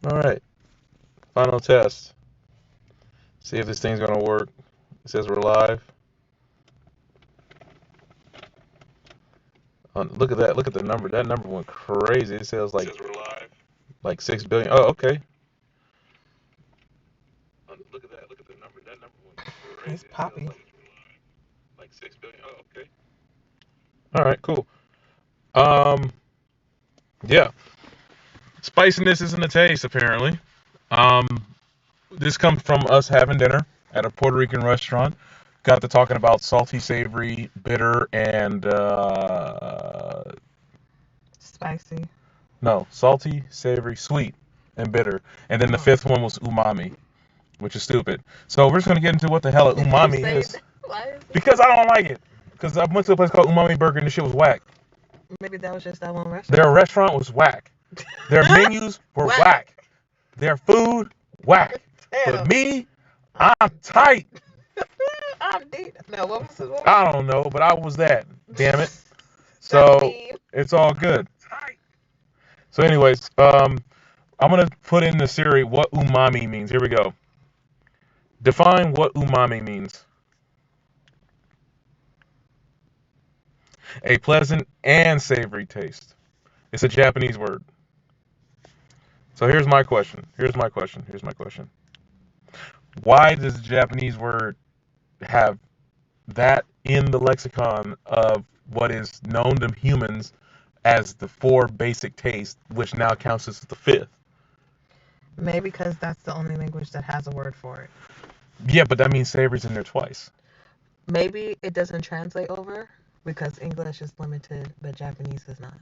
All right, final test. See if this thing's gonna work. It says we're live. Look at that. Look at the number. That number went crazy. It says like 6 billion. Oh, okay. Look at that. Look at the number. That number went It's crazy. It says poppy. like 6 billion. Oh, okay. All right, cool. Um, yeah. Spiciness isn't a taste, apparently. Um, this comes from us having dinner at a Puerto Rican restaurant. Got to talking about salty, savory, bitter, and Spicy. no, salty, savory, sweet, and bitter. And then the Oh. fifth one was umami, which is stupid. So we're just gonna get into what the hell You umami say is that? Why is it? because I don't like it. Because I went to a place called Umami Burger and the shit was whack. Maybe that was just that one Their restaurant. restaurant was whack. Their menus were Whack. whack. Their food whack. But Damn. me, I'm tight. I'm deep. No, what was it? I don't know, but I was that. Damn it. That So meme. it's all good. So, anyways, I'm gonna put in the Siri what umami means. Here we go. Define what umami means. A pleasant and savory taste. It's a Japanese word. So here's my question. Here's my question. Here's my question. Why does the Japanese word have that in the lexicon of what is known to humans as the four basic tastes, which now counts as the fifth? Maybe because that's the only language that has a word for it. Yeah, but that means savory's in there twice. Maybe it doesn't translate over because English is limited, but Japanese is not.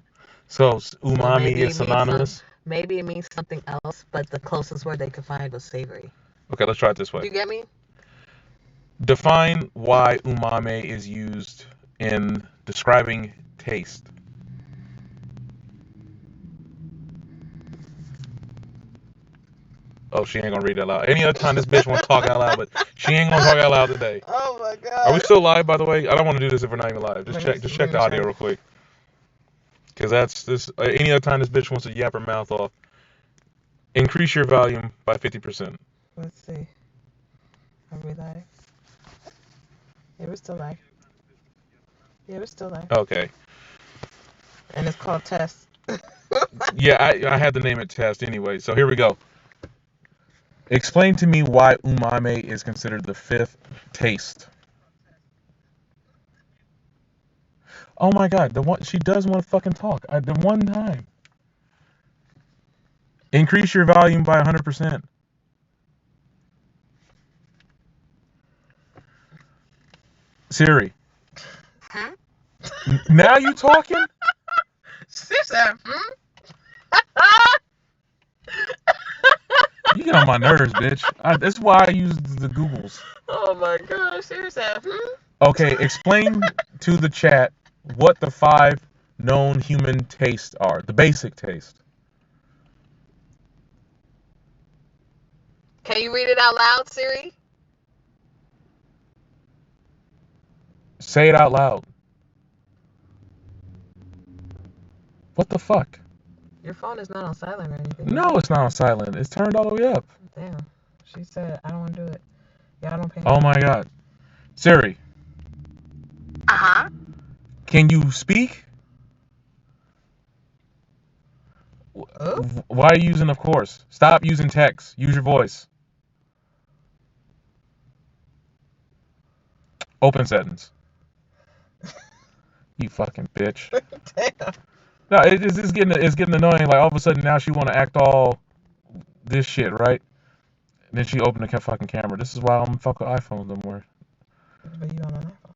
So So umami maybe is synonymous. maybe it means something else, but the closest word they could find was savory. Okay, let's try it this Do way. you get me? Define why umami is used in describing taste. Oh, she ain't gonna read that loud. Any other time this bitch wants to talk out loud, but she ain't gonna talk out loud today. Oh my Are we god. still live, by the way? I don't want to do this if we're not even live. Just Let me check, just let check me the audio check. real quick, because that's this. Any other time this bitch wants to yap her mouth off, increase your volume by 50%. Let's see. Are we live? Yeah, we're still live. Yeah, we're still live. Okay. And it's called test. Yeah, I had to name it test anyway. So here we go. Explain to me why umami is considered the fifth taste. Oh my god, the one she does want to fucking talk. The one time. Increase your volume by 100%. Siri. Hmm? Now you talking? Sister. You get on my nerves, bitch. That's why I use the Googles. Oh my gosh, seriously. Okay, explain to the chat what the five known human tastes are. The basic taste. Can you read it out loud, Siri? Say it out loud. What the fuck? Your phone is not on silent or anything. No, it's not on silent. It's turned all the way up. Damn. She said, I don't want to do it. Yeah, I don't pay. Oh my god. Siri, Uh-huh. can you speak? Oh? Why are you using of course? Stop using text. Use your voice. Open sentence. You fucking bitch. Damn. No, it's getting annoying. Like all of a sudden now she want to act all this shit, right? And then she opened the fucking camera. This is why I don't fuck with iPhones no more. But you on an iPhone.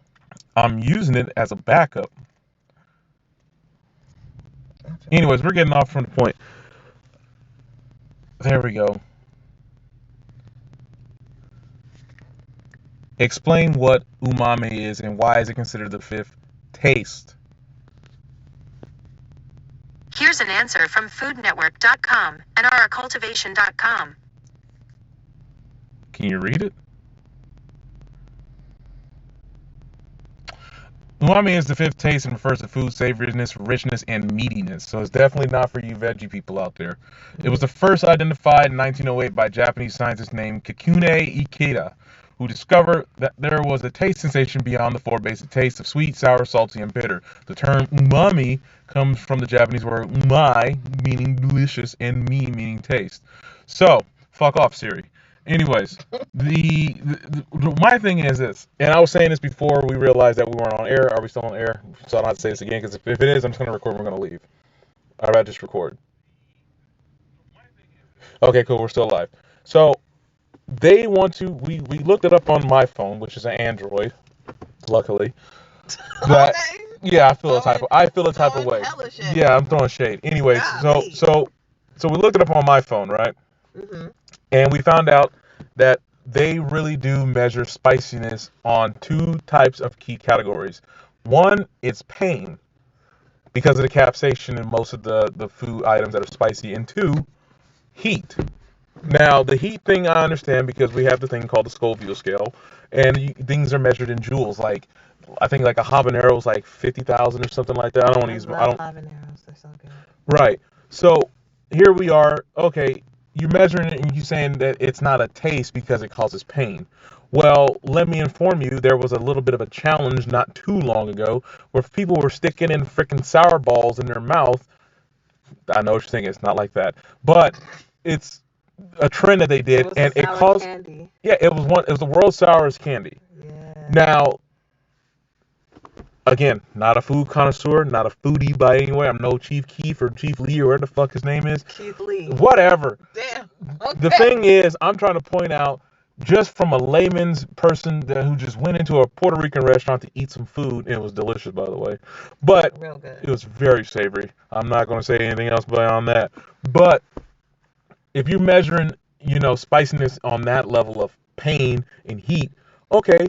I'm using it as a backup. Anyways, we're getting off from the point. There we go. Explain what umami is and why is it considered the fifth taste. Here's an answer from foodnetwork.com and ourcultivation.com. Can you read it? Umami is the fifth taste and refers to food savoriness, richness, and meatiness. So it's definitely not for you veggie people out there. It was the first identified in 1908 by a Japanese scientist named Kikune Ikeda, who discovered that there was a taste sensation beyond the four basic tastes of sweet, sour, salty, and bitter. The term umami comes from the Japanese word umai, meaning delicious, and mi, meaning taste. So, fuck off, Siri. Anyways, my thing is this, and I was saying this before we realized that we weren't on air. Are we still on air? So I don't have to say this again, because if it is, I'm just going to record and we're going to leave. I'd rather just record. Okay, cool, we're still live. So, they want to, we looked it up on my phone, which is an Android, luckily. That, Okay. yeah, I feel a type of Throwing way. hella shade. Yeah, I'm throwing shade. Anyways, Golly. so we looked it up on my phone, right? Mm-hmm. And we found out that they really do measure spiciness on two types of key categories. One, it's pain, because of the capsaicin in most of the food items that are spicy. And two, heat. Now, the heat thing I understand, because we have the thing called the Scoville scale, and things are measured in joules. Like, I think like a habanero is like 50,000 or something like that. I don't want to use. I don't. Habaneros, they're so good. Right. So here we are. Okay, you're measuring it and you're saying that it's not a taste because it causes pain. Well, let me inform you, there was a little bit of a challenge not too long ago where people were sticking in freaking sour balls in their mouth. I know what you're thinking, it's not like that, but it's a trend that they did, and it caused. Candy. Yeah, it was the world's sourest candy. Yeah. Now, again, not a food connoisseur, not a foodie by any way. I'm no Chief Keef or Chief Lee or whatever the fuck his name is. Keith Lee. Whatever. Damn. Okay. The thing is, I'm trying to point out, just from a layman's person who just went into a Puerto Rican restaurant to eat some food. It was delicious, by the way. But Real good. it was very savory. I'm not going to say anything else beyond that. But if you're measuring, spiciness on that level of pain and heat, okay,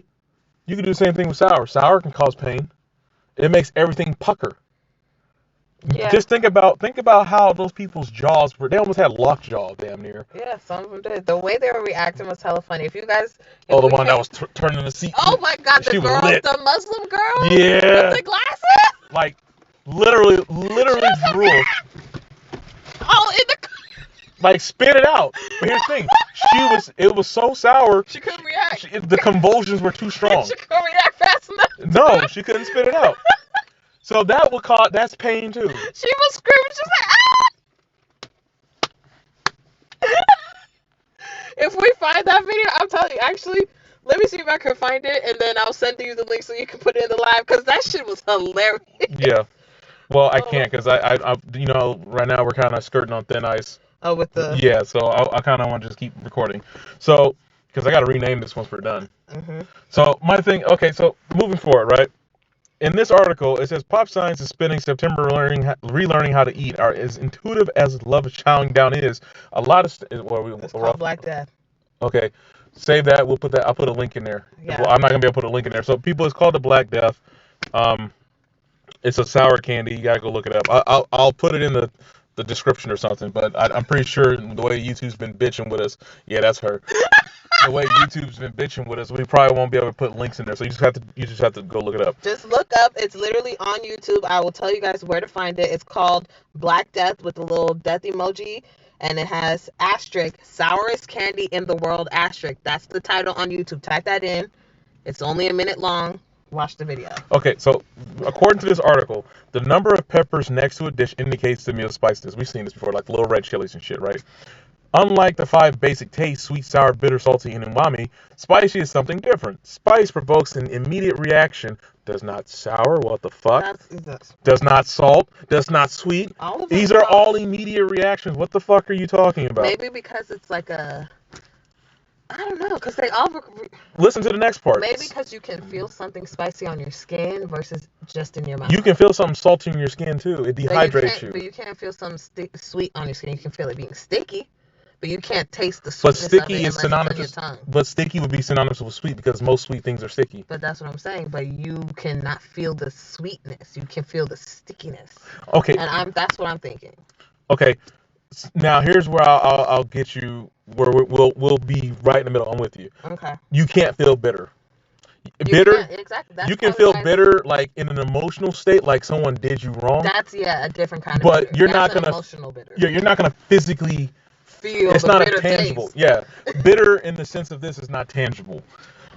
you can do the same thing with sour. Sour can cause pain. It makes everything pucker. Yeah. Just think about how those people's jaws were. They almost had lockjaw, damn near. Yeah, some of them did. The way they were reacting was hella funny. If you guys. Oh, the one that was turning the seat. Oh my God, the She was girl, lit. the Muslim girl. Yeah. With the glasses. Like, literally drool. Oh, in the. Like, spit it out. But here's the thing. It was so sour. She couldn't react. The convulsions were too strong. She couldn't react fast enough. No, she couldn't spit it out. So that's pain too. She was screaming. She was like, ah! If we find that video, I'm telling you, actually, let me see if I can find it, and then I'll send you the link so you can put it in the live, because that shit was hilarious. Yeah. Well, I can't, because I right now we're kind of skirting on thin ice. Oh, with the. Yeah, so I kind of want to just keep recording. So, because I got to rename this once we're done. Mm-hmm. So, my thing, okay, so moving forward, right? In this article, it says Pop Science is spending September relearning how to eat. As intuitive as love chowing down is, a lot of It's called Black Death. Okay, save that. I'll put a link in there. Yeah. Well, I'm not gonna be able to put a link in there. So people, it's called the Black Death. It's a sour candy. You gotta go look it up. I'll put it in the description or something. But I'm pretty sure the way YouTube's been bitching with us, yeah, that's her. The way YouTube's been bitching with us, we probably won't be able to put links in there. So you just have to go look it up. Just look up. It's literally on YouTube. I will tell you guys where to find it. It's called Black Death with the little death emoji. And it has asterisk, sourest candy in the world, asterisk. That's the title on YouTube. Type that in. It's only a minute long. Watch the video. Okay, so according to this article, the number of peppers next to a dish indicates the meal's spiciness. We've seen this before, like little red chilies and shit, right? Unlike the 5 basic tastes, sweet, sour, bitter, salty, and umami, spicy is something different. Spice provokes an immediate reaction. Does not sour, what the fuck? Does not salt, does not sweet. All of These are all immediate reactions. What the fuck are you talking about? Maybe because it's like a... I don't know, because they all... Listen to the next part. Maybe because you can feel something spicy on your skin versus just in your mouth. You can feel something salty in your skin, too. It dehydrates you. But you can't feel something sweet on your skin. You can feel it being sticky. But you can't taste the But sweetness sticky of it is unless it's on your synonymous. tongue. But sticky would be synonymous with sweet because most sweet things are sticky. But that's what I'm saying. But you cannot feel the sweetness. You can feel the stickiness. Okay. And that's what I'm thinking. Okay. Now here's where I'll get you where we'll be right in the middle. I'm with you. Okay. You can't feel bitter. Bitter. Exactly. That's You can probably feel why bitter like in an emotional state, like someone did you wrong. that's a different kind of But bitter. you're That's not an gonna. emotional bitter. You're not gonna physically. Feel It's the not a bitter tangible. taste. Yeah, bitter in the sense of this is not tangible.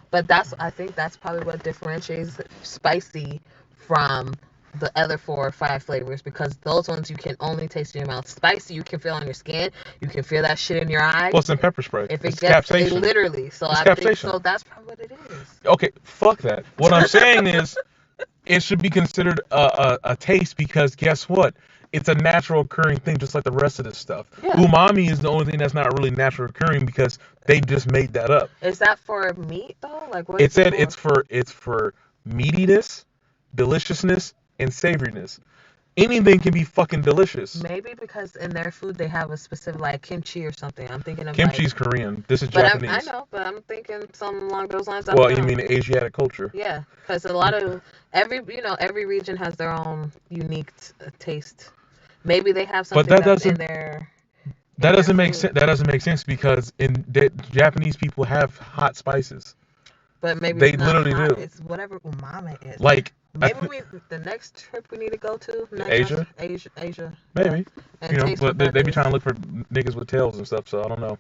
But I think that's probably what differentiates spicy from the other 4 or 5 flavors, because those ones you can only taste in your mouth. Spicy you can feel on your skin. You can feel that shit in your eye. Plus in pepper spray. If it It's gets capsaicin. literally. So It's I think capsaicin. so that's probably what it is. Okay, fuck that. What I'm saying is, it should be considered a taste because guess what? It's a natural occurring thing, just like the rest of this stuff. Yeah. Umami is the only thing that's not really natural occurring because they just made that up. Is that for meat though? Like what? It said it's for meatiness, deliciousness, and savoriness. Anything can be fucking delicious. Maybe because in their food they have a specific, like kimchi or something. I'm thinking of Kimchi's like, Korean. This is but Japanese. I know, but I'm thinking something along those lines. Well, you mean the Asiatic culture? Yeah, because a lot of every region has their own unique taste. Maybe they have something that's in their. That doesn't make sense. That doesn't make sense because Japanese people have hot spices. But maybe they it's not literally hot. do. It's whatever umami is. Like maybe the next trip we need to go to Asia. Maybe. And but they be trying to look for niggas with tails and stuff. So I don't know.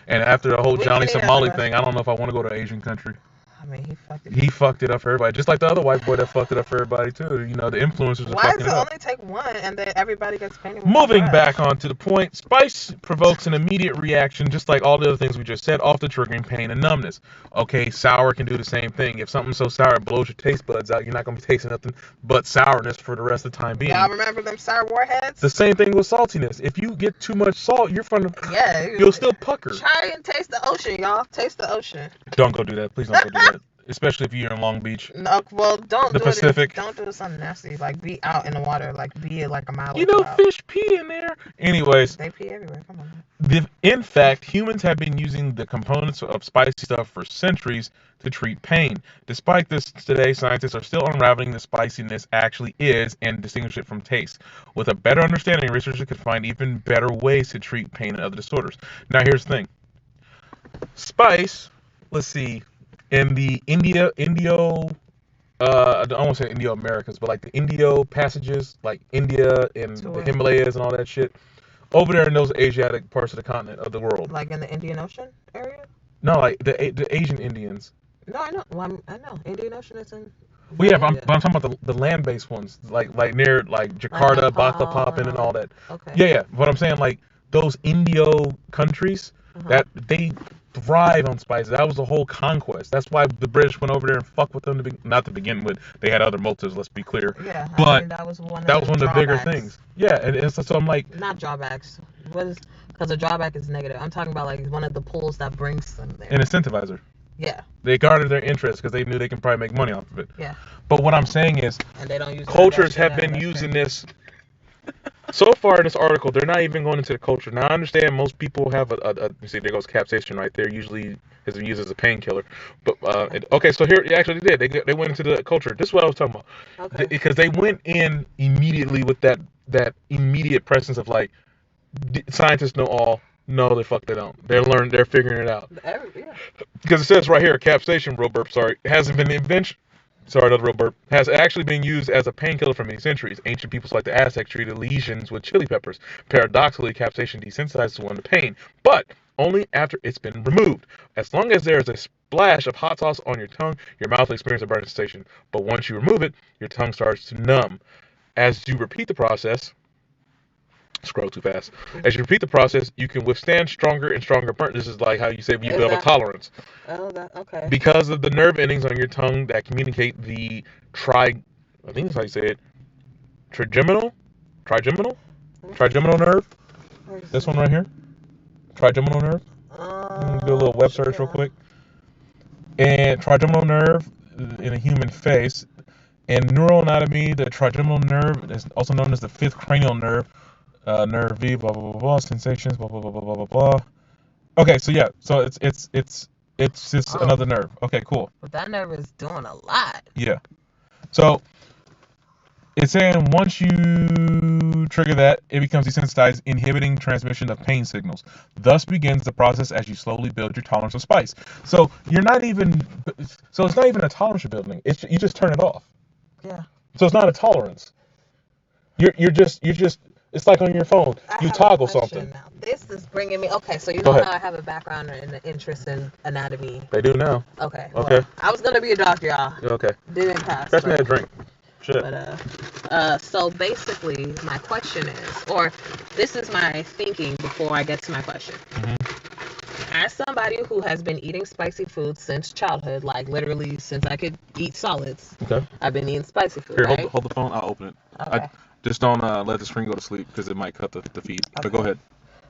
And after the whole Johnny Somali thing, I don't know if I want to go to an Asian country. I mean, he fucked it up for everybody, just like the other white boy that fucked it up for everybody too. You know, the influencers are Why fucking does it it up. only take one and then everybody gets painted? Moving back on to the point, spice provokes an immediate reaction, just like all the other things we just said, often triggering pain and numbness. Okay, sour can do the same thing. If something's so sour it blows your taste buds out, you're not gonna be tasting nothing but sourness for the rest of the time being. Y'all remember them sour warheads? The same thing with saltiness. If you get too much salt, you'll still pucker. Try and taste the ocean, y'all. Taste the ocean. Don't go do that. Please don't go do that. Especially if you're in Long Beach. No, well, don't the do Pacific. Don't do something nasty. Like, be out in the water. Like, be like a mile. You know, fish pee in there. Anyways. They pee everywhere. Come on. In fact, humans have been using the components of spicy stuff for centuries to treat pain. Despite this, today scientists are still unraveling the spiciness actually is and distinguish it from taste. With a better understanding, researchers could find even better ways to treat pain and other disorders. Now, here's the thing. Spice, let's see. In the I don't want to say Indio Americas, but like the Indio passages, like India and the Himalayas and all that shit, over there in those Asiatic parts of the continent of the world. Like in the Indian Ocean area? No, like the Asian Indians. No, I know. Well, I know. Indian Ocean is in. Well, yeah, but I'm talking about the land-based ones, like near like Jakarta, Balikpapan, and all that. Okay. Yeah. But I'm saying like those Indio countries that they thrive on spices. That was the whole conquest. That's why the British went over there and fucked with them not to begin with. They had other motives. Let's be clear. Yeah, but I mean, that was one of the bigger things. Yeah, and so I'm like, not drawbacks. Because a drawback is negative. I'm talking about like one of the pulls that brings them there. An incentivizer. Yeah. They garnered their interest because they knew they can probably make money off of it. Yeah. But what I'm saying is, and they don't use cultures have been using this. So far in this article, they're not even going into the culture. Now, I understand most people have you see, there goes capsaicin right there. Usually has been used as a painkiller. But, okay, so here, actually they did. They went into the culture. This is what I was talking about. Okay. Because they went in immediately with that immediate presence of like, scientists know all. No, they don't. They're figuring it out. Because it says right here, capsaicin, hasn't been invented. Has actually been used as a painkiller for many centuries. Ancient peoples like the Aztecs treated lesions with chili peppers. Paradoxically, capsaicin desensitizes one to pain, but only after it's been removed. As long as there is a splash of hot sauce on your tongue, your mouth will experience a burning sensation. But once you remove it, your tongue starts to numb. As you repeat the process, scroll too fast. As you repeat the process, you can withstand stronger and stronger burn. This is like how you say you build a tolerance. Okay. Because of the nerve endings on your tongue that communicate the I think that's how you say it, trigeminal nerve. This one right here, trigeminal nerve. Do a little web search real quick. And trigeminal nerve in a human face. In neuroanatomy, the trigeminal nerve is also known as the fifth cranial nerve. Nerve V, blah blah blah blah, sensations, blah blah blah blah blah blah blah. Okay, so yeah, so it's just another nerve. Okay, cool. But that nerve is doing a lot. Yeah. So It's saying once you trigger that, it becomes desensitized, inhibiting transmission of pain signals. Thus begins the process as you slowly build your tolerance of spice. So you're not even, so it's not even a tolerance you're building. It's you just turn it off. Yeah. So it's not a tolerance. You're just. It's like on your phone. You toggle something. Now. This is bringing me. Okay, so you Go know ahead. how I have a background and an interest in anatomy. They do now. Okay. Okay. Well, I was gonna be a doctor, y'all. Okay. Didn't pass. Fetch me that drink. Shit. But so basically, my question is, or this is my thinking before I get to my question. Mm-hmm. As somebody who has been eating spicy food since childhood, like literally since I could eat solids, Okay. I've been eating spicy food. Here, right? hold the phone. I'll open it. Okay. Just don't let the screen go to sleep because it might cut the feed. Okay. But go ahead.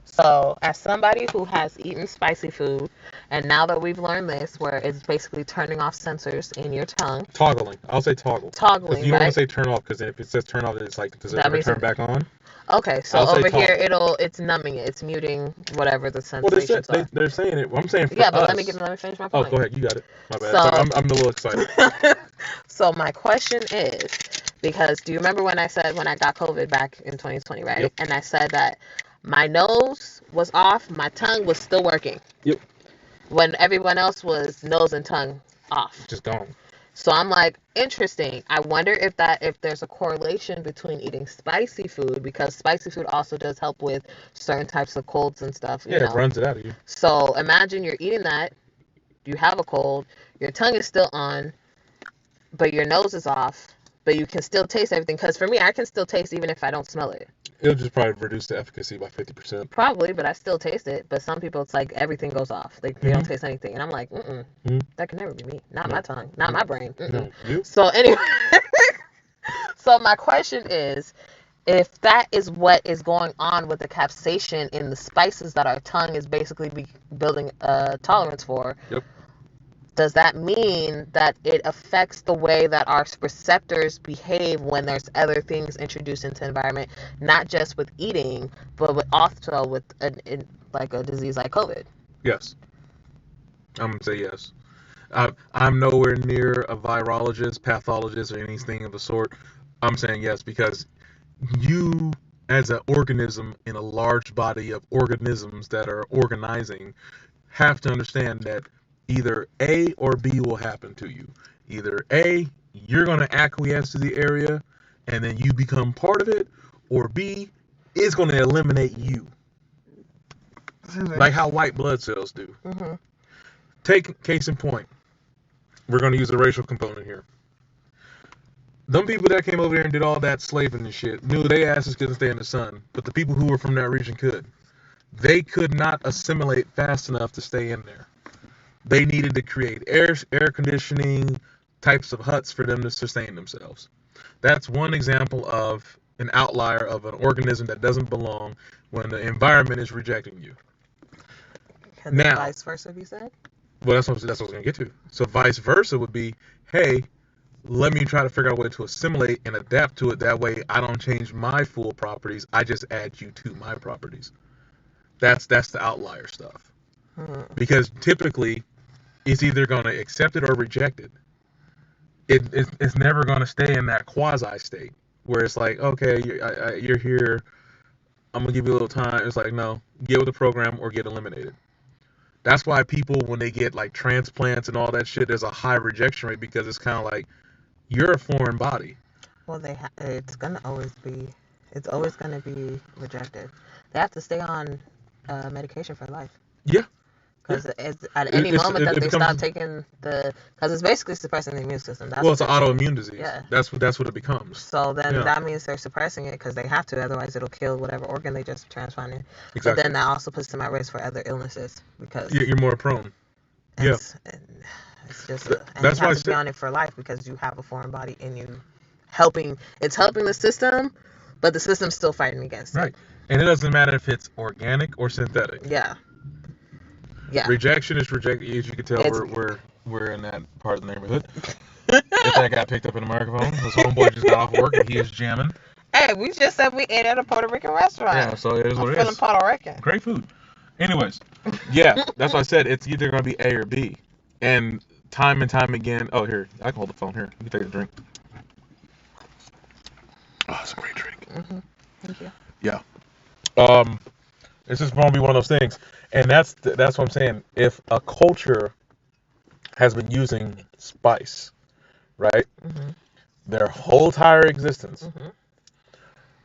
So, as somebody who has eaten spicy food, and now that we've learned this, where it's basically turning off sensors in your tongue, Toggling. I'll say toggle. toggling, You don't want right? to say turn off because if it says turn off, it's like, does it That ever means turn back on? Okay, so I'll say over here toggle. it's numbing it, it's muting whatever the Well, sensations are. they're saying it. I'm saying for Yeah, but us. let me finish my Oh, point. go ahead. You got it. My bad. So- I'm a little excited. So my question is, because do you remember when I said when I got COVID back in 2020, right? Yep. And I said that my nose was off, my tongue was still working. Yep. When everyone else was nose and tongue off. Just gone. So I'm like, interesting. I wonder if there's a correlation between eating spicy food, because spicy food also does help with certain types of colds and stuff. You Yeah, know? it runs it out of you. So imagine you're eating that, you have a cold, your tongue is still on, but your nose is off, but you can still taste everything. Because for me, I can still taste even if I don't smell it. It'll just probably reduce the efficacy by 50%. Probably, but I still taste it. But some people, it's like everything goes off. Like they don't taste anything. And I'm like, that can never be me. Not my tongue. Not my brain. No, you? So anyway, so my question is, if that is what is going on with the capsaicin in the spices that our tongue is basically building a tolerance for, Yep. does that mean that it affects the way that our receptors behave when there's other things introduced into the environment, not just with eating, but also with like a disease like COVID? Yes. I'm going to say yes. I'm nowhere near a virologist, pathologist, or anything of the sort. I'm saying yes because you, as an organism in a large body of organisms that are organizing, have to understand that either A or B will happen to you. Either A, you're going to acquiesce to the area and then you become part of it, or B, it's going to eliminate you. Like how white blood cells do. Mm-hmm. Take case in point. We're going to use a racial component here. Them people that came over there and did all that slaving and shit knew their asses couldn't stay in the sun, but the people who were from that region could. They could not assimilate fast enough to stay in there. They needed to create air conditioning types of huts for them to sustain themselves. That's one example of an outlier of an organism that doesn't belong when the environment is rejecting you. And Now- vice versa, you said? Well, that's what I was going to get to. So vice versa would be, hey, let me try to figure out a way to assimilate and adapt to it. That way I don't change my full properties. I just add you to my properties. That's the outlier stuff. Because typically it's either going to accept it or reject it. It's never going to stay in that quasi state where it's like, okay, you're here. I'm going to give you a little time. It's like, no, get with the program or get eliminated. That's why people, when they get like transplants and all that shit, there's a high rejection rate because it's kind of like, you're a foreign body. Well, it's always gonna be rejected. They have to stay on medication for life. Yeah. Because at any moment that they becomes- stop taking because it's basically suppressing the immune system. That's Well, it's an what autoimmune disease. Yeah. That's what it becomes. So then Yeah. that means they're suppressing it because they have to, otherwise it'll kill whatever organ they just transplanted. But Exactly. then that also puts them at risk for other illnesses because You're more prone. it's just and That's you why I have to be said- on it for life because you have a foreign body in you, helping the system, but the system's still fighting against it. Right. And it doesn't matter if it's organic or synthetic. Yeah. Yeah. Rejection is rejected. As you can tell, It's- we're in that part of the neighborhood. If that got picked up in the microphone, his homeboy just got off work and he is jamming. Hey, we just said we ate at a Puerto Rican restaurant. Yeah, so it is I'm what it feeling is. Puerto Rican. Great food. Anyways, yeah, that's why I said it's either going to be A or B. And time again. Oh, here, I can hold the phone here. You can take a drink. Oh, it's a great drink. Mm-hmm. Thank you. Yeah. It's just gonna be one of those things, and that's what I'm saying. If a culture has been using spice, right, Mm-hmm. their whole entire existence, Mm-hmm.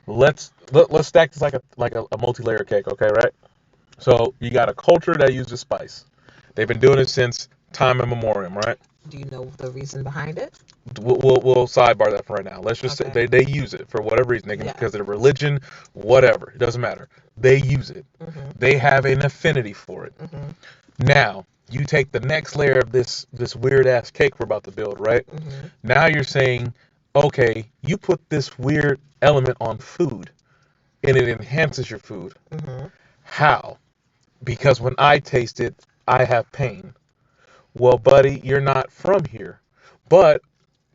let's stack this like a multi-layer cake, okay, right? So you got a culture that uses spice. They've been doing it since time immemorial, right? Do you know the reason behind it? We'll sidebar that for right now. Let's just say Okay. they use it for whatever reason. They can, Yeah. because of their religion, whatever. It doesn't matter. They use it. Mm-hmm. They have an affinity for it. Mm-hmm. Now, you take the next layer of this weird ass cake we're about to build, right? Mm-hmm. Now you're saying, okay, you put this weird element on food and it enhances your food. Mm-hmm. How? Because when I taste it, I have pain. Well, buddy, you're not from here. But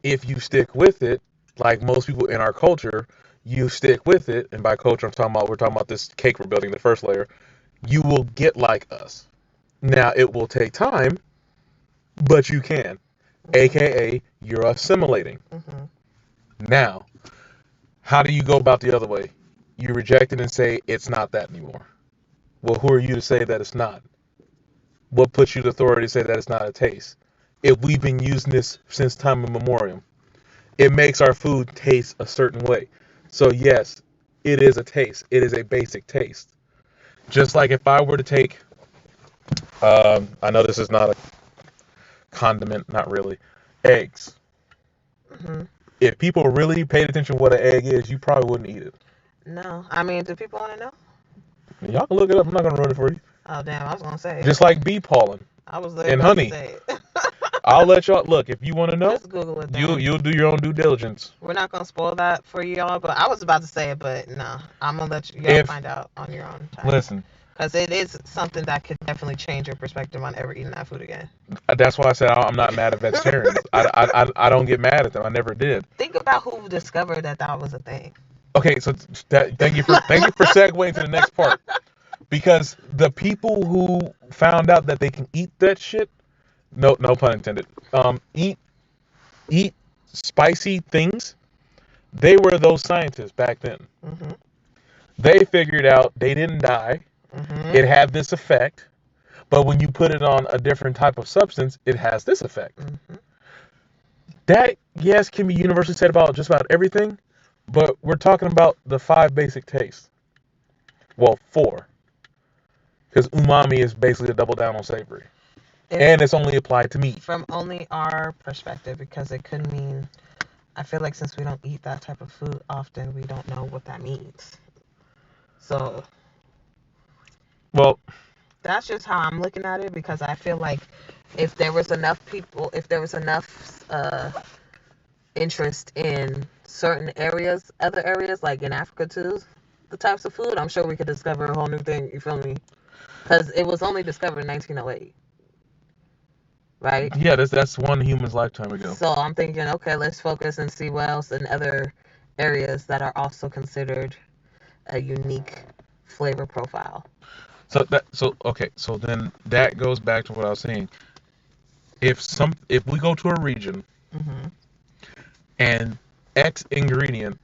if you stick with it, like most people in our culture, you stick with it, and by culture we're talking about this cake we're building, the first layer, you will get like us. Now it will take time, but you can. AKA you're assimilating. Mm-hmm. Now, how do you go about the other way? You reject it and say it's not that anymore. Well, who are you to say that it's not? What puts you the authority to say that it's not a taste? If we've been using this since time immemorial, it makes our food taste a certain way. So yes, it is a taste. It is a basic taste. Just like if I were to take, I know this is not a condiment, not really, eggs. Mm-hmm. If people really paid attention to what an egg is, you probably wouldn't eat it. No. I mean, do people want to know? Y'all can look it up. I'm not gonna ruin it for you. Oh, damn. I was going to say it. Just like bee pollen I was literally and about to honey. say it. I'll let y'all look. If you want to know, Just Google it then. you'll do your own due diligence. We're not going to spoil that for y'all, but I was about to say it, but no. I'm going to let y'all find out on your own time. Listen, Because it is something that could definitely change your perspective on ever eating that food again. that's why I said I'm not mad at vegetarians. I don't get mad at them. I never did. Think about who discovered that was a thing. Okay, so thank you for segueing to the next part, because the people who found out that they can eat that shit, no pun intended, eat spicy things, they were those scientists back then. Mm-hmm. They figured out they didn't die. Mm-hmm. It had this effect, but when you put it on a different type of substance, it has this effect. Mm-hmm. That, yes, can be universally said about just about everything, but we're talking about the 5 basic tastes. Well, 4. Because umami is basically a double down on savory. And it's only applied to meat. From only our perspective, because it could mean, I feel like since we don't eat that type of food often, we don't know what that means. So, well, that's just how I'm looking at it, because I feel like if there was enough interest in certain areas, other areas, like in Africa too, the types of food, I'm sure we could discover a whole new thing, you feel me? Because it was only discovered in 1908. Right? Yeah, that's one human's lifetime ago. So I'm thinking, okay, let's focus and see what else in other areas that are also considered a unique flavor profile. So then that goes back to what I was saying. If we go to a region Mm-hmm. and X ingredient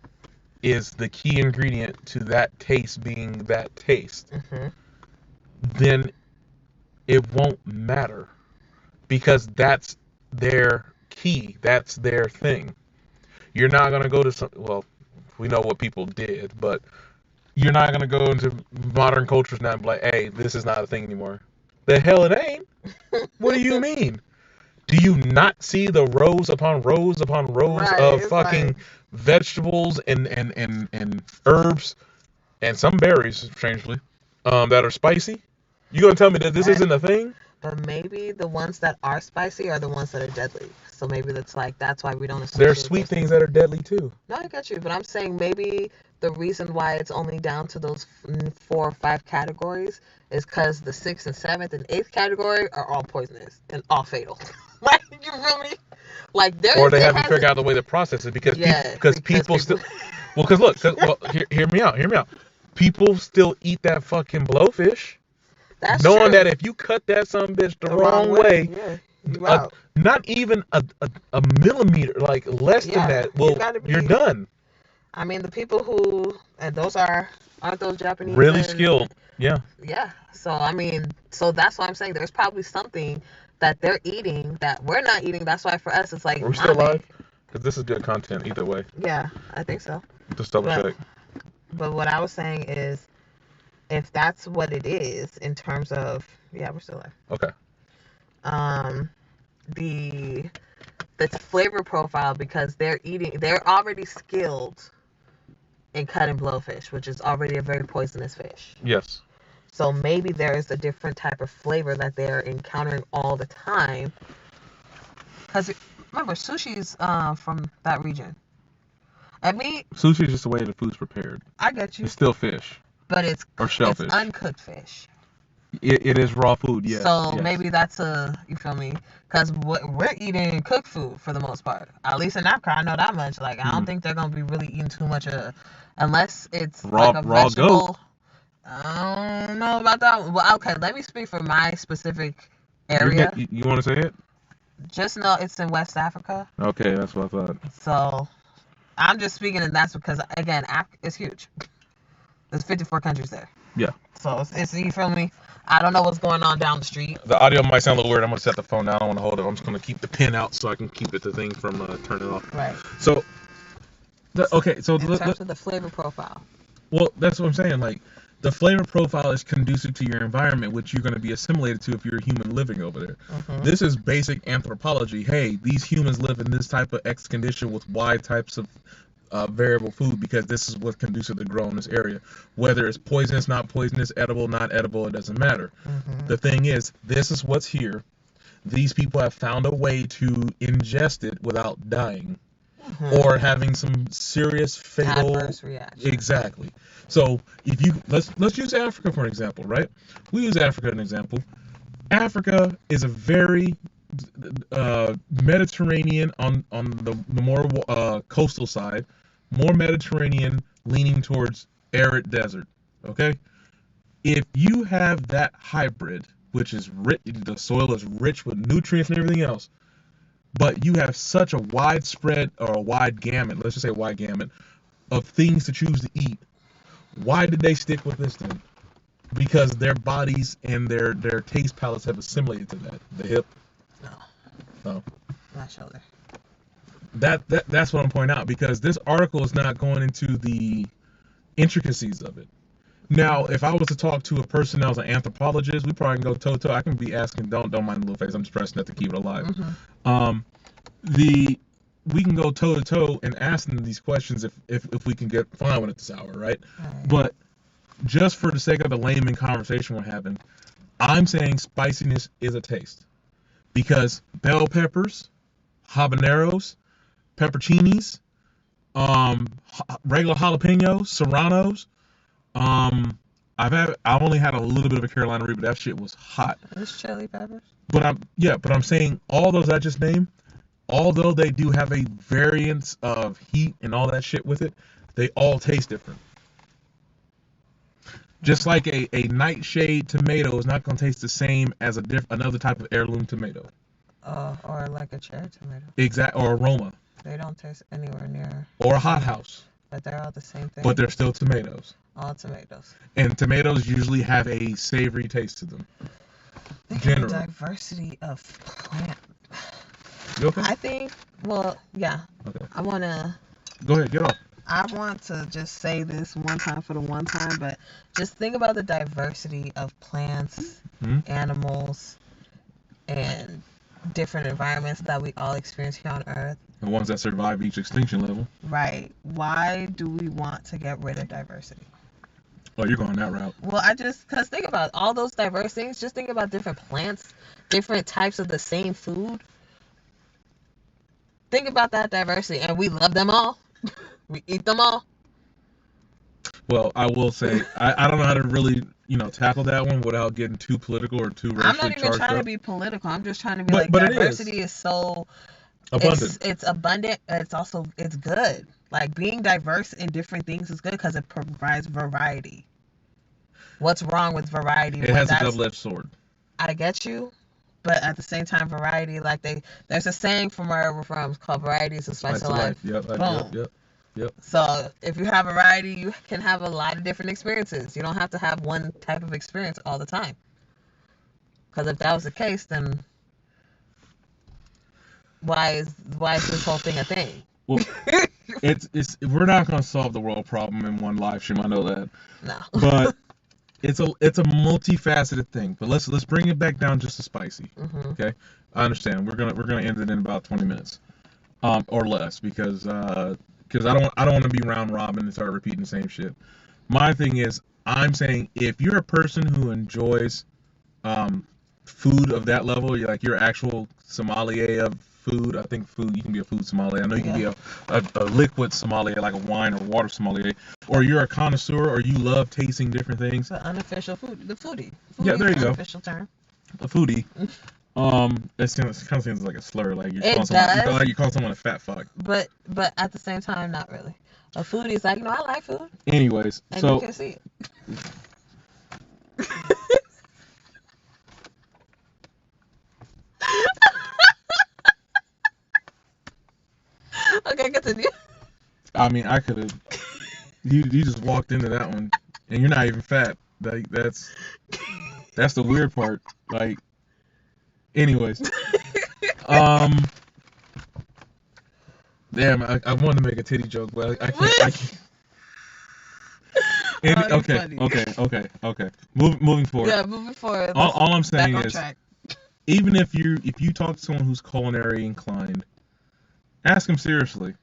is the key ingredient to that taste being that taste, Mm-hmm. then it won't matter, because that's their key, that's their thing. You're not gonna go to well, we know what people did, but you're not gonna go into modern cultures now and be like, hey, this is not a thing anymore. The hell it ain't. What do you mean? Do you not see the rows upon rows upon rows Right, of it's fucking like- vegetables and herbs and some berries, strangely, that are spicy? You gonna tell me that this Right. isn't a thing? But maybe the ones that are spicy are the ones that are deadly. So maybe that's why we don't associate There are sweet those things that are deadly too. No, I get you, but I'm saying maybe the reason why it's only down to those 4 or 5 categories is because the 6th and 7th and 8th category are all poisonous and all fatal. Like, you feel me? Like, Or they haven't figured out the way to process it, because people still. Well, because look, hear me out. People still eat that fucking blowfish, That's knowing true. that if you cut that some bitch the wrong way, yeah, you out. not even a millimeter, like less Yeah, than that, you well, gotta be- you're done. I mean, the people who, and those aren't those Japanese Really and skilled. Yeah. yeah. So I mean, so that's why I'm saying there's probably something that they're eating that we're not eating. That's why for us it's like Are we still ramen. live? Because this is good content either way. Yeah, I think so. Just double But check. but what I was saying is, if that's what it is in terms of, yeah, we're still there. Okay. The flavor profile, because they're already skilled in cutting blowfish, which is already a very poisonous fish. Yes. So maybe there is a different type of flavor that they're encountering all the time. Because remember, sushi's from that region. I mean, Sushi is just the way the food's prepared. I get you, It's still fish but it's or shellfish. uncooked fish. It is raw food. Yes. So yes. maybe that's you feel me? Because we're eating cooked food for the most part. At least in Africa, I know that much. Like, I don't think they're gonna be really eating too much unless it's Raw- like a raw vegetable. goat. I don't know about that. Well, okay, let me speak for my specific area. You want to say it? Just know it's in West Africa. Okay, that's what I thought. So I'm just speaking, and that's because again, it's huge. There's 54 countries there. Yeah. So it's you feel me? I don't know what's going on down the street. The audio might sound a little weird. I'm gonna set the phone down. I don't want to hold it. I'm just gonna keep the pin out so I can keep the thing from turning off. Right. So, okay. So In terms of the flavor profile. well, that's what I'm saying. Like, the flavor profile is conducive to your environment, which you're going to be assimilated to if you're a human living over there. This is basic anthropology. Hey, these humans live in this type of X condition with Y types of variable food because this is what's conducive to grow in this area. Whether it's poisonous, not poisonous, edible, not edible, it doesn't matter. The thing is, this is what's here. These people have found a way to ingest it without dying or having some serious fatal adverse reaction. Exactly. So if you let's use Africa for an example, right? We use Africa as an example. Africa is a very Mediterranean on the more coastal side, more Mediterranean leaning towards arid desert. Okay, if you have that hybrid, which is rich, the soil is rich with nutrients and everything else, but you have such a widespread or a wide gamut, let's just say wide gamut of things to choose to eat. Why did they stick with this then? Because their bodies and their taste palates have assimilated to that. The hip. No. Not shoulder. That's what I'm pointing out, because this article is not going into the intricacies of it. Now, if I was to talk to a person that was an anthropologist, we probably can go toe to toe. I can be asking, don't mind the little face. I'm just pressing that to keep it alive. We can go toe to toe and ask them these questions if we can get fine with it this hour, right? But just for the sake of the layman conversation we're having, I'm saying spiciness is a taste, because bell peppers, habaneros, pepperoncinis, regular jalapenos, serranos. I've only had a little bit of a Carolina Reaper. That shit was hot. It's chili peppers. But I'm saying all those I just named, although they do have a variance of heat and all that shit with it, they all taste different. Just like a nightshade tomato is not going to taste the same as another type of heirloom tomato. Or like a cherry tomato. Exact, or aroma. They don't taste anywhere near. Or a hothouse. But they're all the same thing. But they're still tomatoes. All tomatoes. And tomatoes usually have a savory taste to them. The diversity of plant. You okay? I think, well, yeah. Okay. I want to. Go ahead, get off. I want to just say this one time for the one time, but just think about the diversity of plants, animals, and different environments that we all experience here on Earth. The ones that survive each extinction level. Right. Why do we want to get rid of diversity? Oh, you're going that route. Well, because think about all those diverse things. Just think about different plants, different types of the same food. Think about that diversity, and we love them all. We eat them all. Well, I will say, I don't know how to really, tackle that one without getting too political or too racially charged up. I'm not even trying to be political. I'm just trying to be diversity is so abundant. It's abundant. It's good. Like, being diverse in different things is good because it provides variety. What's wrong with variety? It has a double-edged sword. I get you, but at the same time, variety, like there's a saying from wherever we're from, it's called "Variety is the spice of life." Yep. Yep. So if you have variety, you can have a lot of different experiences. You don't have to have one type of experience all the time. Because if that was the case, then why is this whole thing a thing? Well, it's we're not gonna solve the world problem in one live stream. I know that. No. But it's a multifaceted thing. But let's bring it back down just to spicy. Mm-hmm. Okay, I understand. We're gonna end it in about 20 minutes, or less, because I don't want to be round robin and start repeating the same shit. My thing is, I'm saying if you're a person who enjoys food of that level, you're actual sommelier of food. I think you can be a food sommelier. I know you can be a liquid sommelier, like a wine or water sommelier, or you're a connoisseur, or you love tasting different things. The unofficial food, the foodie. Yeah, there you go. Unofficial term. A foodie. It kind of seems like a slur, like you call someone a fat fuck. But at the same time, not really. A foodie is like, I like food. Anyways, and so you can see it. Okay, continue. I mean, I could have. You just walked into that one, and you're not even fat. Like that's the weird part. Like, anyways, damn, I wanted to make a titty joke, but I can't. Okay. Moving forward. Yeah, moving forward. All I'm saying is, track. even if you talk to someone who's culinary inclined, ask them seriously.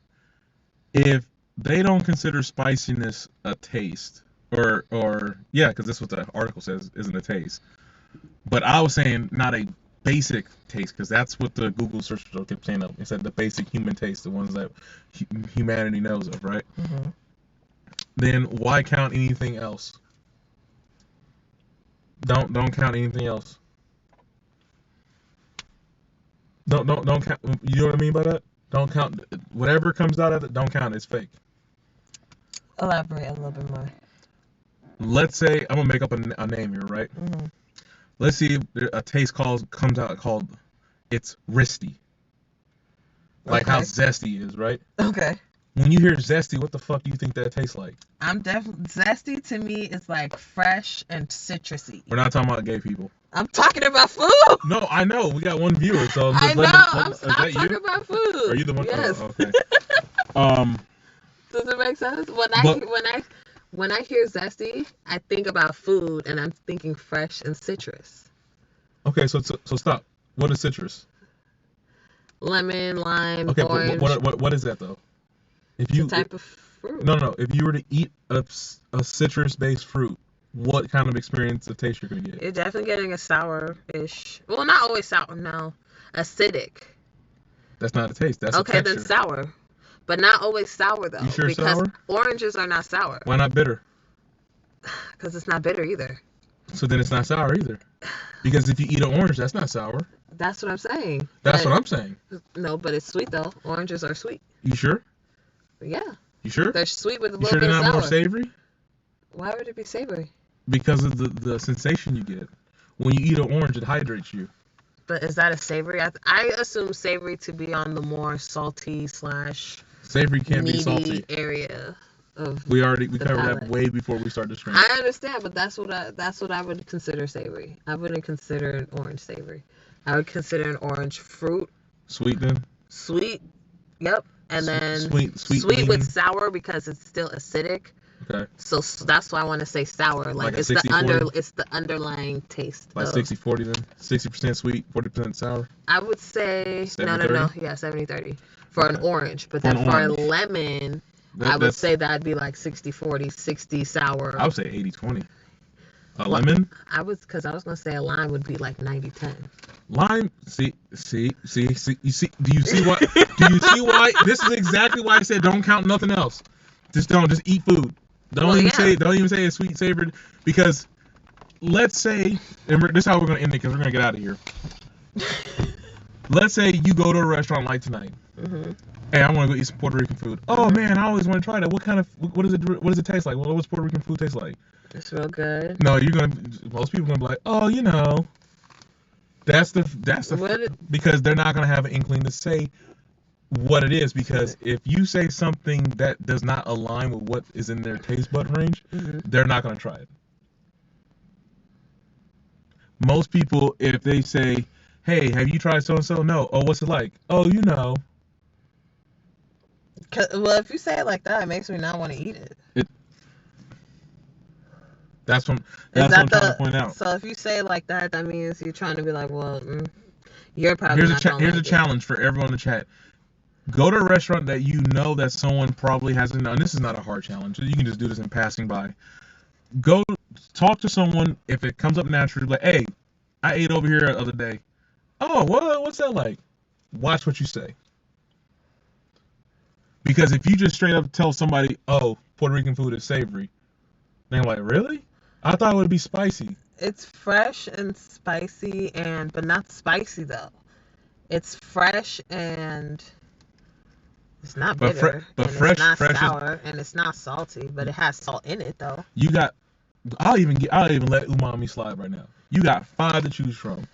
If they don't consider spiciness a taste, or yeah, because that's what the article says, isn't a taste. But I was saying not a basic taste, because that's what the Google search result kept saying. It said the basic human taste, the ones that humanity knows of, right? Mm-hmm. Then why count anything else? Don't count anything else. Don't count. You know what I mean by that? Don't count whatever comes out of it. Don't count. It's fake. Elaborate a little bit more. Let's say I'm gonna make up a name here, right? Mm-hmm. Let's see if a taste comes out called it's risty. Like how zesty is, right? Okay. When you hear zesty, what the fuck do you think that tastes like? I'm definitely zesty to me is like fresh and citrusy. We're not talking about gay people. I'm talking about food. No, I know. We got one viewer, so I know. I'm talking about food. Are you the one? Yes. Oh, okay. Does it make sense? When I hear zesty, I think about food, and I'm thinking fresh and citrus. Okay, so stop. What is citrus? Lemon, lime, okay, orange. What is that though? If you type of fruit. No. If you were to eat a citrus-based fruit, what kind of experience of taste you're gonna get? You're definitely getting a sour-ish. Well, not always sour. No, acidic. That's not a taste. That's okay. A texture. Then sour, but not always sour though. You sure because sour? Oranges are not sour. Why not bitter? Because it's not bitter either. So then it's not sour either. Because if you eat an orange, that's not sour. That's what I'm saying. That's what I'm saying. No, but it's sweet though. Oranges are sweet. You sure? Yeah. You sure? They're sweet with a you little sure bit of sour. they're not more savory? Why would it be savory? Because of the sensation you get. When you eat an orange, it hydrates you. But is that a savory? I assume savory to be on the more salty / savory can't be salty area of we covered that way before we started stream. I understand, but that's what I would consider savory. I wouldn't consider an orange savory. I would consider an orange fruit. Sweet then? Sweet. Yep. And then sweet with sour because it's still acidic. Okay. So that's why I want to say sour. Like it's the underlying taste. Like 60-40 then? 60% sweet, 40% sour? I would say 70-30? No. Yeah, 70-30 for an orange. But then for a lemon, I would say that'd be like 60-40, 60 sour. I would say 80-20. Lemon? Because I was gonna say a lime would be like 90-10. Lime, see, you see, do you see why, this is exactly why I said don't count nothing else. Just eat food. Don't even say it's sweet savored, because let's say, and this is how we're gonna end it, because we're gonna get out of here. Let's say you go to a restaurant like tonight. Mm-hmm. Hey, I want to go eat some Puerto Rican food. Oh man, I always want to try that. What does it taste like? What does Puerto Rican food taste like? It's real good. No, most people are gonna be like, oh, that's the because they're not gonna have an inkling to say what it is, because if you say something that does not align with what is in their taste bud range, they're not going to try it. Most people, if they say, hey, have you tried so and so? No. Oh, what's it like? Oh, you know. Well, if you say it like that, it makes me not want to eat it. That's what I'm trying to point out. So if you say it like that, that means you're trying to be like, well, you're probably here's not here's a challenge for everyone in the chat. Go to a restaurant that you know that someone probably hasn't done. This is not a hard challenge. You can just do this in passing by. Go talk to someone. If it comes up naturally, like, hey, I ate over here the other day. Oh, what's that like? Watch what you say. Because if you just straight up tell somebody, oh, Puerto Rican food is savory, they're like, really? I thought it would be spicy. It's fresh and spicy, but not spicy though. It's fresh and it's not bitter, fresh, it's not fresh sour, and it's not salty, but it has salt in it though. I'll even let umami slide right now. You got 5 to choose from.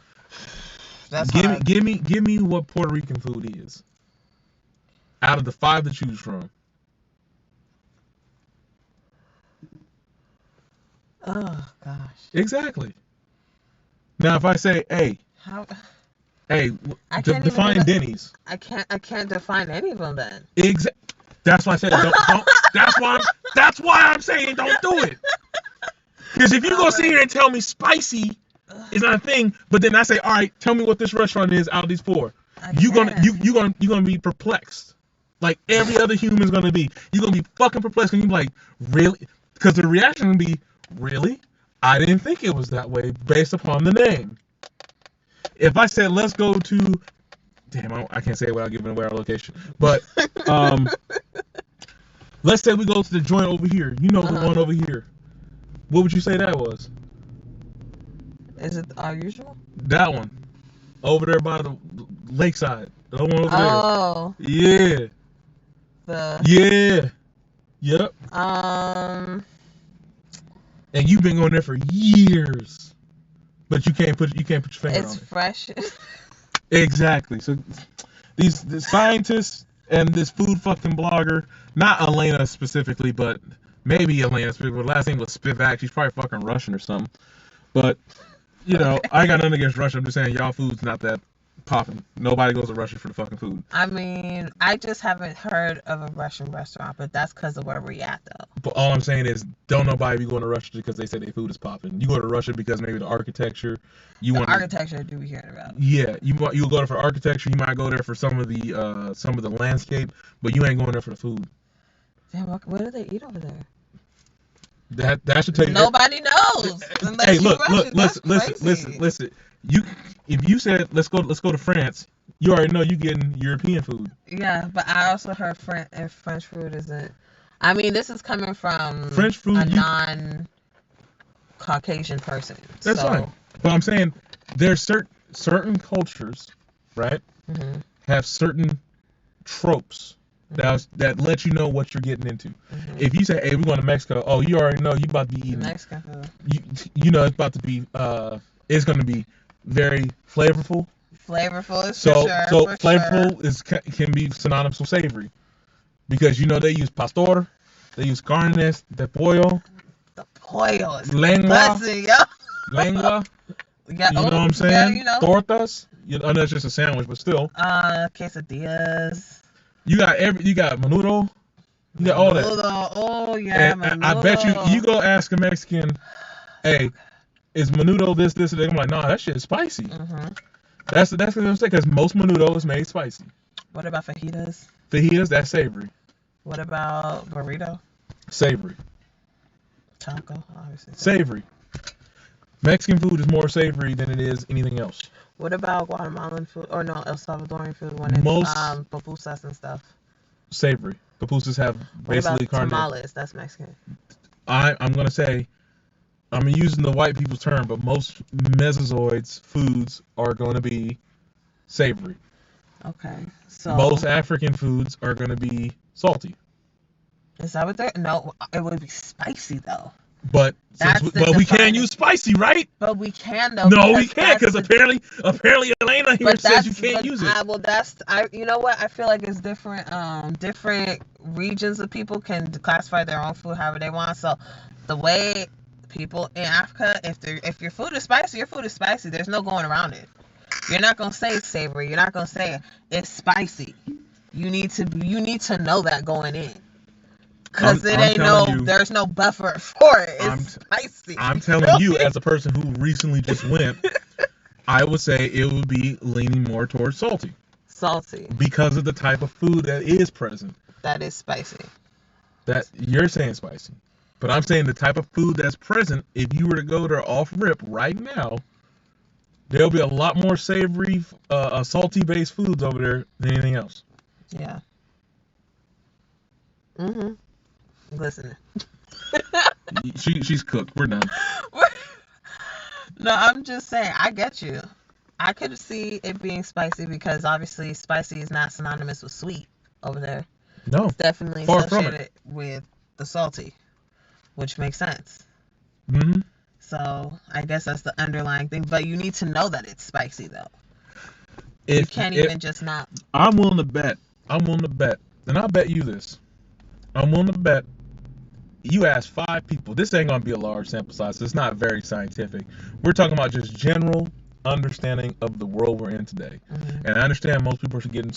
Give me what Puerto Rican food is. Out of the 5 to choose from. Oh gosh. Exactly. Now if I say, hey, define Denny's. I can't define any of them then. That's why I said don't. That's why I'm saying don't do it. Because if you go sit here and tell me spicy is not a thing, but then I say, all right, tell me what this restaurant is out of these 4, you're gonna be perplexed, like every other human's gonna be. You're gonna be fucking perplexed, and you're like, really? Because the reaction will be, really? I didn't think it was that way based upon the name. If I said let's go to, I can't say it without giving away our location, but let's say we go to the joint over here. You know, the one over here. What would you say that was? Is it our usual? That one. Over there by the lakeside. The one over there. Oh. Yeah. Yeah. Yep. And you've been going there for years. But you can't put your finger on it. It's fresh. Exactly. So the scientists and this food fucking blogger, not Elena specifically, but maybe Elena specifically. The last name was Spivak. She's probably fucking Russian or something. But, you know, I got nothing against Russia. I'm just saying y'all food's not that popping. Nobody goes to Russia for the fucking food. I mean, I just haven't heard of a Russian restaurant, but that's because of where we're at, though. But all I'm saying is, don't nobody be going to Russia because they say their food is popping. You go to Russia because maybe the architecture. Architecture do we hear about? Yeah, you go there for architecture. You might go there for some of the landscape, but you ain't going there for the food. Damn, what do they eat over there? That should tell you. Nobody knows. Hey, listen. If you said let's go to France, you already know you getting European food. Yeah, but I also heard French food isn't. I mean, this is coming from French food, a non-Caucasian person. That's fine. But I'm saying there's certain cultures, right? Mm-hmm. Have certain tropes that let you know what you're getting into. Mm-hmm. If you say, "Hey, we're going to Mexico," oh, you already know you about to be eating Mexican food. You know it's about to be it's going to be very flavorful. Flavorful is so for sure. So flavorful can be synonymous with savory, because you know they use pastor, they use carnes de pollo. The pollo is lengua. Yeah, you know what I'm saying? Yeah, you know. Tortas. I know it's just a sandwich, but still. Quesadillas. You got menudo. You got all that. Oh yeah, and I bet you go ask a Mexican, hey, is menudo this? And they're like, nah, that shit is spicy. Mm-hmm. That's what I'm saying, because most menudo is made spicy. What about fajitas? Fajitas, that's savory. What about burrito? Savory. Taco, obviously. Savory. Mexican food is more savory than it is anything else. What about Guatemalan food, or no, El Salvadorian food when it's pupusas and stuff? Savory. Pupusas have basically carne. Tamales, that's Mexican. I'm gonna say, I'm using the white people's term, but most Mesozoics foods are gonna be savory. Okay, so most African foods are gonna be salty. Is that what they're? No, it would be spicy though. But That's the we can't defining- use spicy, right? But we can though. No, we can't that's because the- apparently Elena here But says you that's can't use it. You know what? I feel like it's different. Different regions of people can classify their own food however they want. So the way people in Africa, if your food is spicy, your food is spicy. There's no going around it. You're not gonna say it's savory. You're not gonna say it's spicy. You need to know that going in. Because there's no buffer for it. It's spicy. I'm telling you, as a person who recently just went, I would say it would be leaning more towards salty. Salty. Because of the type of food that is present. That is spicy. That you're saying spicy. But I'm saying the type of food that's present, if you were to go to off rip right now, there'll be a lot more savory, salty based foods over there than anything else. Yeah. Listening. She's cooked. We're done. No, I'm just saying, I get you. I could see it being spicy because obviously spicy is not synonymous with sweet over there. No. It's definitely Far from associated with the salty, which makes sense. Mm-hmm. So I guess that's the underlying thing. But you need to know that it's spicy though. You can't even just not. I'm willing to bet, and I'll bet you this. I'm willing to bet you ask 5 people. This ain't gonna be a large sample size. So it's not very scientific. We're talking about just general understanding of the world we're in today. Mm-hmm. And I understand most people are getting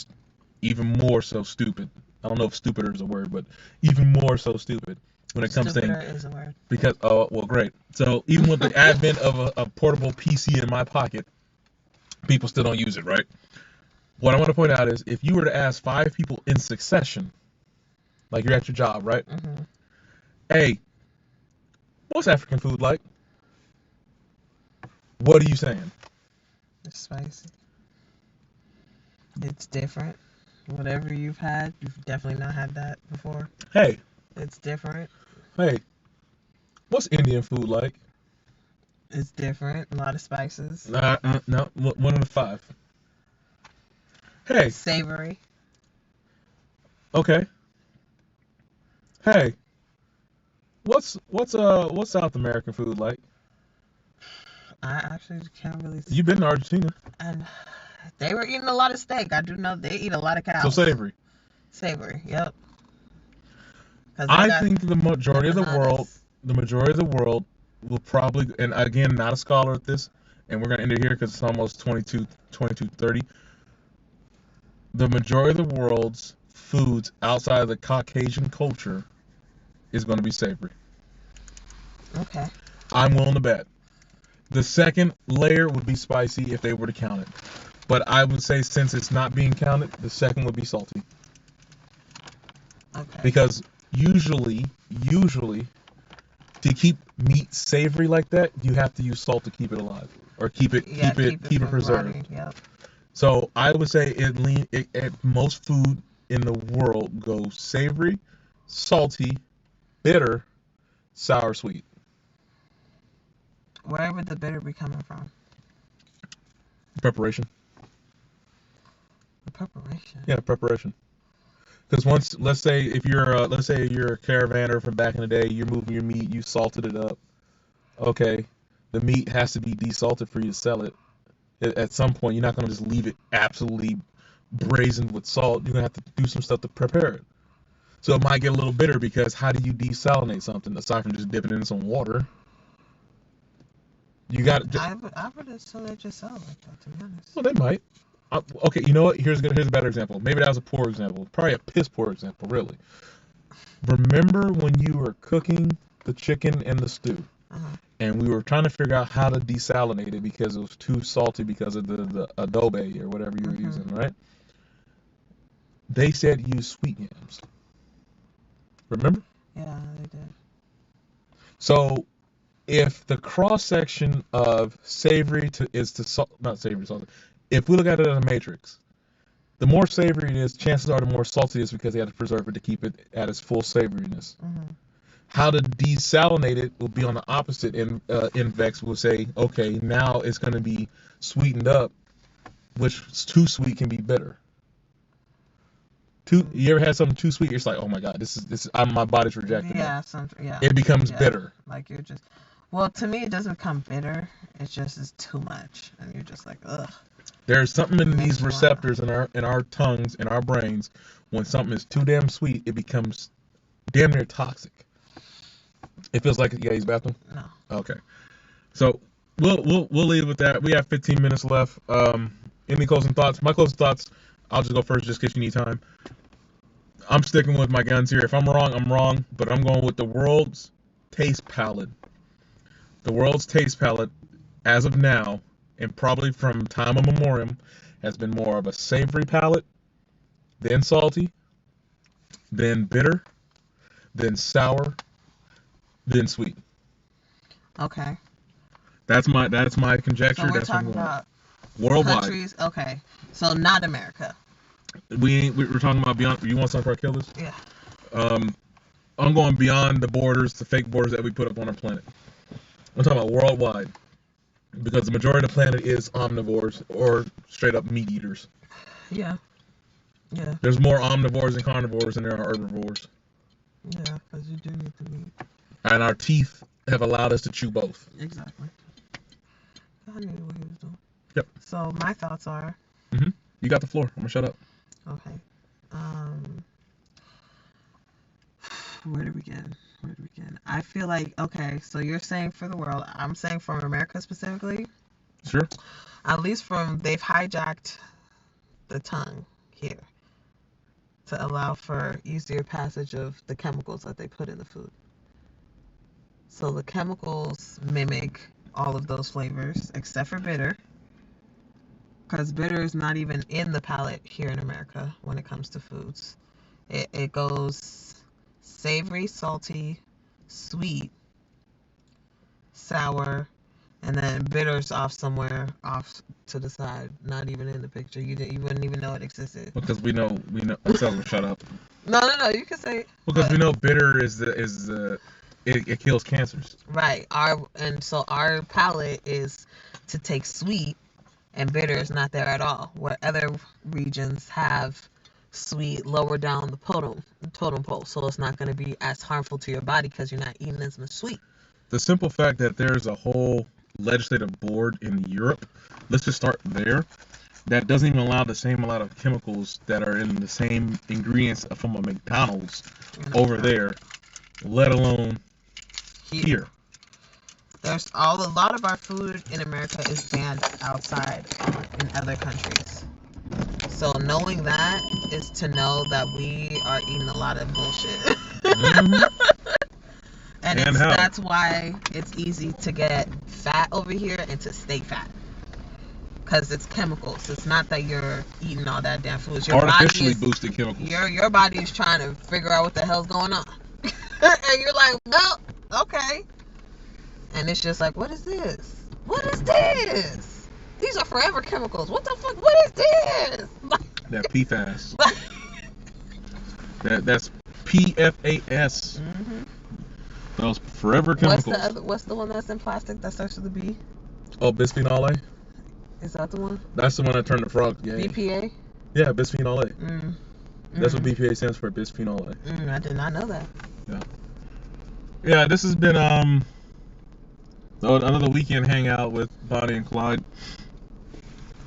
even more so stupid. I don't know if stupider is a word, but even more so stupid when it comes Stupider to is a word. because great. So even with the advent of a portable PC in my pocket, people still don't use it, right? What I want to point out is if you were to ask 5 people in succession, like you're at your job, right? Mm-hmm. Hey, what's African food like? What are you saying? It's spicy. It's different. Whatever you've had, you've definitely not had that before. Hey, It's different. what's Indian food like? It's different. A lot of spices. No, 1 of the 5. Hey, Savory. okay. Hey, what's South American food like? I actually can't really. You've been to Argentina, And they were eating a lot of steak. I do know they eat a lot of cows. so savory. Savory. Yep. I think the majority of the world will probably, and again, not a scholar at this, and we're going to end it here because it's almost 22:30. The majority of the world's foods outside of the Caucasian culture is going to be savory. Okay. I'm willing to bet. The second layer would be spicy if they were to count it. But I would say since it's not being counted, the second would be salty. Okay. Because usually, to keep meat savory like that, you have to use salt to keep it alive or keep it from preserved. rotting. Yep. So I would say most food in the world goes savory, salty, bitter, sour, sweet. Where would the bitter be coming from? Preparation. The preparation. Yeah, preparation. Because let's say you're a caravaner from back in the day, you're moving your meat, you salted it up. Okay, the meat has to be desalted for you to sell it. At some point, you're not going to just leave it absolutely braised with salt. You're going to have to do some stuff to prepare it. So it might get a little bitter because how do you desalinate something aside from just dipping it in some water? You got. I would assume they just sell like that, to be honest. Well, they might. Okay, you know what? Here's a better example. Maybe that was a poor example. Probably a piss poor example, really. Remember when you were cooking the chicken and the stew, and we were trying to figure out how to desalinate it because it was too salty because of the adobe or whatever you were using, right? They said use sweet yams. Remember? Yeah, they did. So if the cross section of savory not savory, salty. If we look at it as a matrix, the more savory it is, chances are the more salty it is because they have to preserve it to keep it at its full savoriness. How to desalinate it will be on the opposite end. Invex will say, okay, now it's going to be sweetened up, which too sweet can be bitter. You ever had something too sweet? It's like, oh my god, this is my body's rejecting it. Yeah. It becomes bitter. Like you're just. Well, to me, it doesn't become bitter. It just is too much, and you're just like, ugh. There's something in Makes these you receptors in our tongues, in our brains. When something is too damn sweet, it becomes damn near toxic. It feels like you gotta use the bathroom. No. Okay. So we'll leave it with that. We have 15 minutes left. Any closing thoughts? My closing thoughts. I'll just go first, just in case you need time. I'm sticking with my guns here. If I'm wrong, I'm wrong. But I'm going with the world's taste palette. The world's taste palette, as of now, and probably from time immemorial, has been more of a savory palette, then salty, then bitter, then sour, then sweet. Okay. That's my conjecture. So we're That's what I'm talking going. about Worldwide. countries. Okay. So not America. We're talking about beyond. You want something for our killers? Yeah. I'm going beyond the borders, the fake borders that we put up on our planet. I'm talking about worldwide, because the majority of the planet is omnivores or straight up meat eaters. Yeah. Yeah. There's more omnivores and carnivores than there are herbivores, Yeah. Because you do need to meat. and our teeth have allowed us to chew both. Exactly. I knew what he was doing. Yep. So my thoughts are. You got the floor. I'm gonna shut up. Okay. Where do we begin? I feel like, okay, so you're saying for the world, I'm saying from America specifically. Sure. At least they've hijacked the tongue here to allow for easier passage of the chemicals that they put in the food. So the chemicals mimic all of those flavors except for bitter. Because bitter is not even in the palate here in America when it comes to foods. It goes savory, salty, sweet, sour, and then bitter's off somewhere off to the side, not even in the picture. You wouldn't even know it existed. Because we know. I'm telling you, shut up. No, you can say. Because but, we know bitter it kills cancers. Right. So our palate is to take sweet, and bitter is not there at all. Where other regions have sweet lower down the totem pole, so it's not going to be as harmful to your body because you're not eating as much sweet. The simple fact that there's a whole legislative board in Europe, let's just start there, that doesn't even allow the same amount of chemicals that are in the same ingredients from a McDonald's over there, let alone here. There's a lot of our food in America is banned outside in other countries. So knowing that is to know that we are eating a lot of bullshit. And that's why it's easy to get fat over here and to stay fat. Because it's chemicals. It's not that you're eating all that damn food. Artificially boosted chemicals. Your body is trying to figure out what the hell's going on. And you're like, well, okay. And it's just like, what is this? What is this? These are forever chemicals. What the fuck? What is this? That PFAS. That's PFAS. Mm-hmm. Those forever chemicals. What's the one that's in plastic that starts with a B? Oh, bisphenol A? Is that the one? That's the one that turned the frog gay. BPA? Yeah, bisphenol A. Mm. That's what BPA stands for, bisphenol A. I did not know that. Yeah, this has been another weekend hangout with Bonnie and Clyde.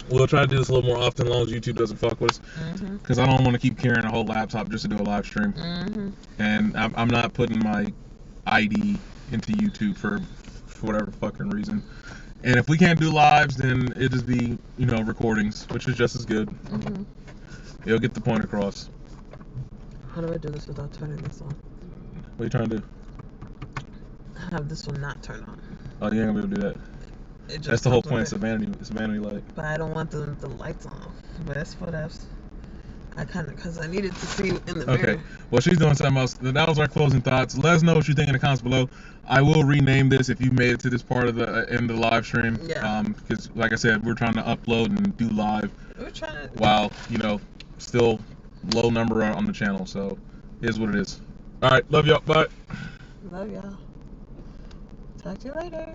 We'll try to do this a little more often as long as YouTube doesn't fuck with us. Because I don't want to keep carrying a whole laptop just to do a live stream. And I'm not putting my ID into YouTube for whatever fucking reason. And if we can't do lives, then it'll just be, recordings, which is just as good. It'll get the point across. How do I do this without turning this on? What are you trying to do? Have this one not turn on. Oh, you ain't gonna be able to do that. That's the whole point. It's a vanity light. But I don't want the lights on. But that's what because I needed to see in the mirror. Okay. Well, she's doing something else. That was our closing thoughts. Let us know what you think in the comments below. I will rename this if you made it to this part of the end of the live stream. Yeah. Because, like I said, we're trying to upload and do live. We're trying to. While still low number on the channel. So, it is what it is. All right. Love y'all. Bye. Love y'all. Talk to you later.